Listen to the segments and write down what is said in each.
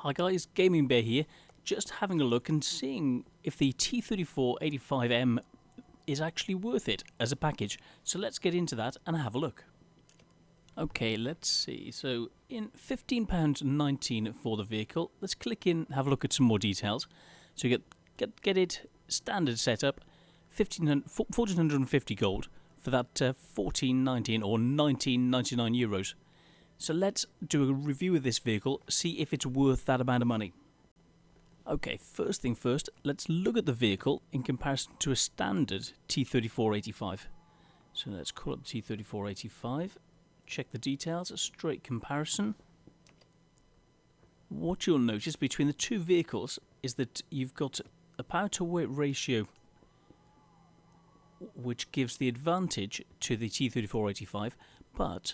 Hi guys, Gaming Bear here, just having a look and seeing if the T34-85M is actually worth it as a package. So let's get into that and have a look. Okay, let's see. So in £15.19 for the vehicle, let's click in, have a look at some more details. So you get it standard setup, 1450 gold for that 14.19 or 19.99 euros. So let's do a review of this vehicle, see if it's worth that amount of money. Okay, first thing first, let's look at the vehicle in comparison to a standard T34-85. So let's call up T34-85, check the details, a straight comparison. What you'll notice between the two vehicles is that you've got a power to weight ratio which gives the advantage to the T34-85, but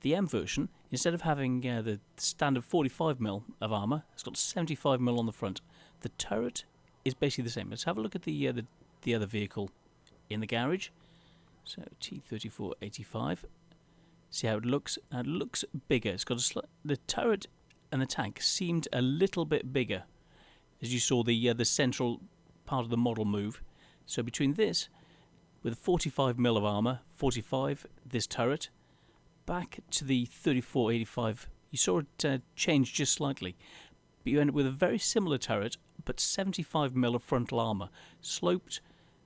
the M version, instead of having the standard 45mm of armour, it's got 75mm on the front. The turret is basically the same. Let's have a look at the other vehicle in the garage. So T34-85. See how it looks? It looks bigger. It's got the turret and the tank seemed a little bit bigger, as you saw the central part of the model move. So between this, with 45mm of armour, 45, this turret, back to the 34-85, you saw it change just slightly. But you end up with a very similar turret, but 75mm of frontal armour, sloped.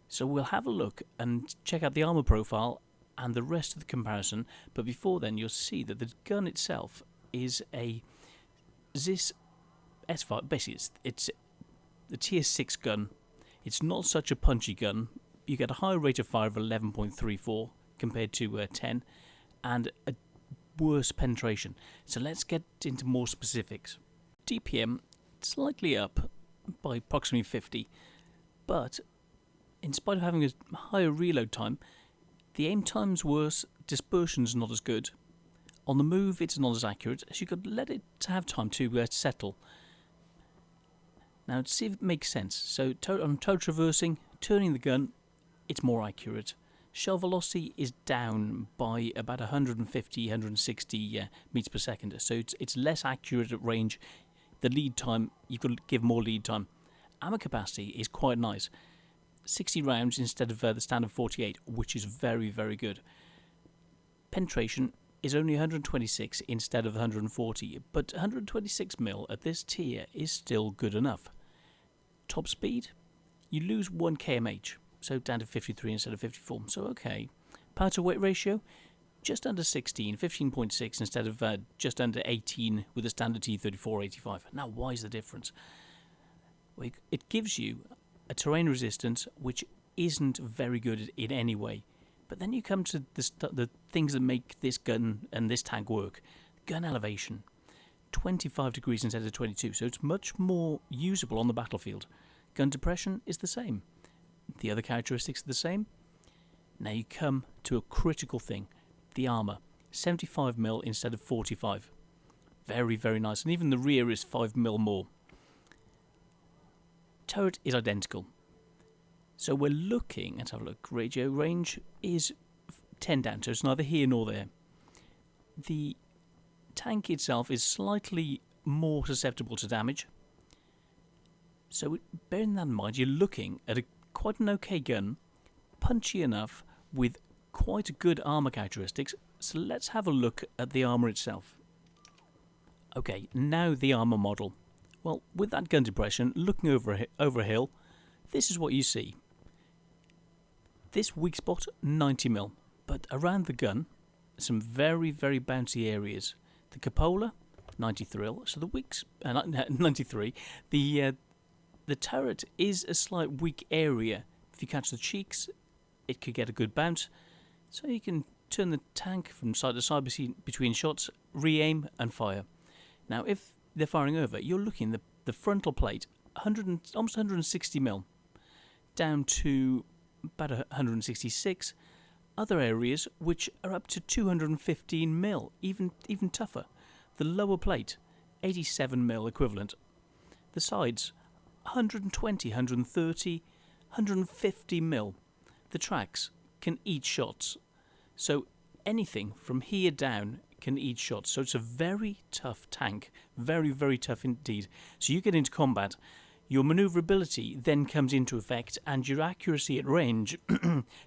So we'll have a look and check out the armour profile and the rest of the comparison. But before then, you'll see that the gun itself is a ZIS S5. Basically, it's the tier 6 gun. It's not such a punchy gun. You get a higher rate of fire of 11.34 compared to 10. And a worse penetration. So let's get into more specifics. DPM slightly up by approximately 50, but in spite of having a higher reload time, the aim time's worse, dispersion's not as good. On the move, it's not as accurate, as you could let it have time to settle. Now, to see if it makes sense. So on toe traversing, turning the gun, it's more accurate. Shell velocity is down by about 150, 160 meters per second, so it's less accurate at range. The lead time, you could give more lead time. Ammo capacity is quite nice. 60 rounds instead of the standard 48, which is very, very good. Penetration is only 126 instead of 140, but 126mm at this tier is still good enough. Top speed, you lose 1 kmh. So down to 53 instead of 54. So okay. Power to weight ratio, just under 16, 15.6 instead of just under 18 with the standard T34-85. Now, why is the difference? Well, it gives you a terrain resistance which isn't very good in any way. But then you come to the things that make this gun and this tank work. Gun elevation, 25 degrees instead of 22. So it's much more usable on the battlefield. Gun depression is the same. The other characteristics are the same. Now you come to a critical thing, the armour. 75mm instead of 45. Very, very nice. And even the rear is 5mm more. Turret is identical. So we're looking, let's have a look, radio range is 10 down, so it's neither here nor there. The tank itself is slightly more susceptible to damage. So bearing that in mind, you're looking at quite an okay gun, punchy enough with quite good armour characteristics. So let's have a look at the armour itself. Okay, now the armour model. Well, with that gun depression, looking over a hill, this is what you see. This weak spot, 90mm, but around the gun, some very, very bouncy areas. The cupola, 93, so the weak 93. The turret is a slight weak area. If you catch the cheeks, it could get a good bounce. So you can turn the tank from side to side between shots, re-aim and fire. Now if they're firing over, you're looking at the frontal plate, almost 160mm, down to about 166. Other areas which are up to 215mm, even tougher. The lower plate, 87mm equivalent. The sides, 120, 130, 150mm. The tracks can eat shots. So anything from here down can eat shots. So it's a very tough tank. Very, very tough indeed. So you get into combat, your manoeuvrability then comes into effect, and your accuracy at range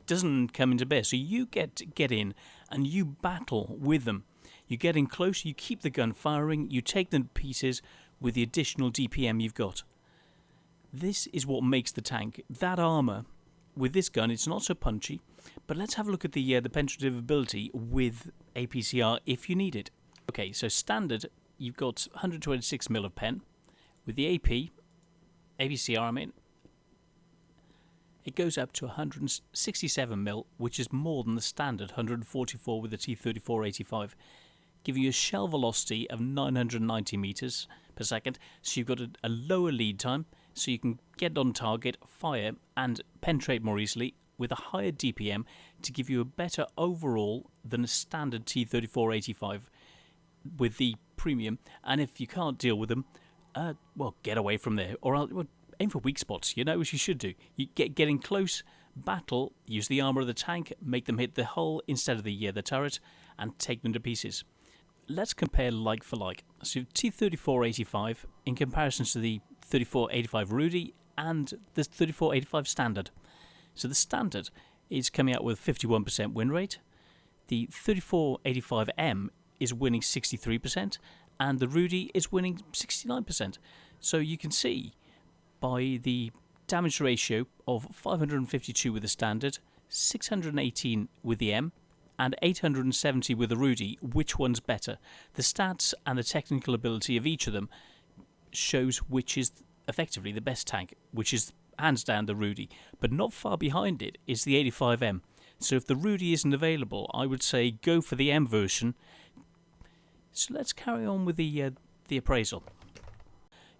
doesn't come into bear. So you get in and you battle with them. You get in close, you keep the gun firing, you take them to pieces with the additional DPM you've got. This is what makes the tank. That armour, with this gun, it's not so punchy, but let's have a look at the penetrative ability with APCR if you need it. Okay, so standard, you've got 126mm of pen. With the APCR, I mean, it goes up to 167mm, which is more than the standard 144 with the T34-85, giving you a shell velocity of 990 meters per second. So you've got a lower lead time, so you can get on target, fire, and penetrate more easily with a higher DPM to give you a better overall than a standard T34-85 with the premium. And if you can't deal with them, well, get away from there, or aim for weak spots, you know, as you should do. You get in close, battle, use the armour of the tank, make them hit the hull instead of the turret, and take them to pieces. Let's compare like for like. So T34-85 in comparison to the 34-85 Rudy and the 34-85 Standard. So the Standard is coming out with 51% win rate. The 34-85M is winning 63%, and the Rudy is winning 69%. So you can see by the damage ratio of 552 with the Standard, 618 with the M, and 870 with the Rudy, which one's better. The stats and the technical ability of each of them shows which is effectively the best tank, which is hands down the Rudy. But not far behind it is the 85M. So if the Rudy isn't available, I would say go for the M version. So let's carry on with the appraisal.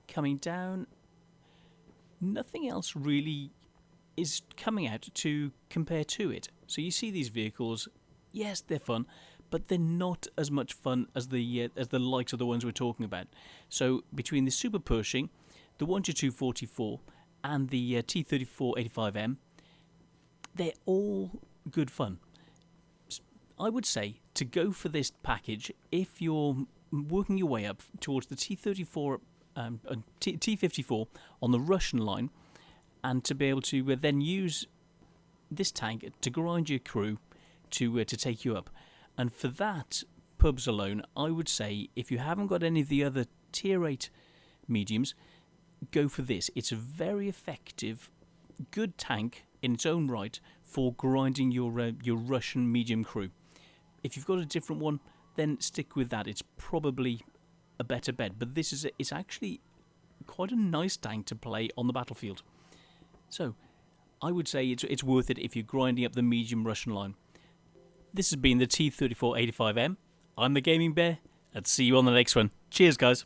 Coming down, nothing else really is coming out to compare to it. So you see these vehicles, yes, they're fun, but they're not as much fun as the likes of the ones we're talking about. So between the Super Pershing, the 122-44, and the T34-85M, they're all good fun. I would say to go for this package if you're working your way up towards the T54 on the Russian line, and to be able to then use this tank to grind your crew to take you up. And for that pubs alone, I would say if you haven't got any of the other tier 8 mediums, go for this. It's a very effective, good tank in its own right for grinding your Russian medium crew. If you've got a different one, then stick with that. It's probably a better bet. But this is it's actually quite a nice tank to play on the battlefield. So I would say it's worth it if you're grinding up the medium Russian line. This has been the T34-85M. I'm the Gaming Bear, and see you on the next one. Cheers, guys.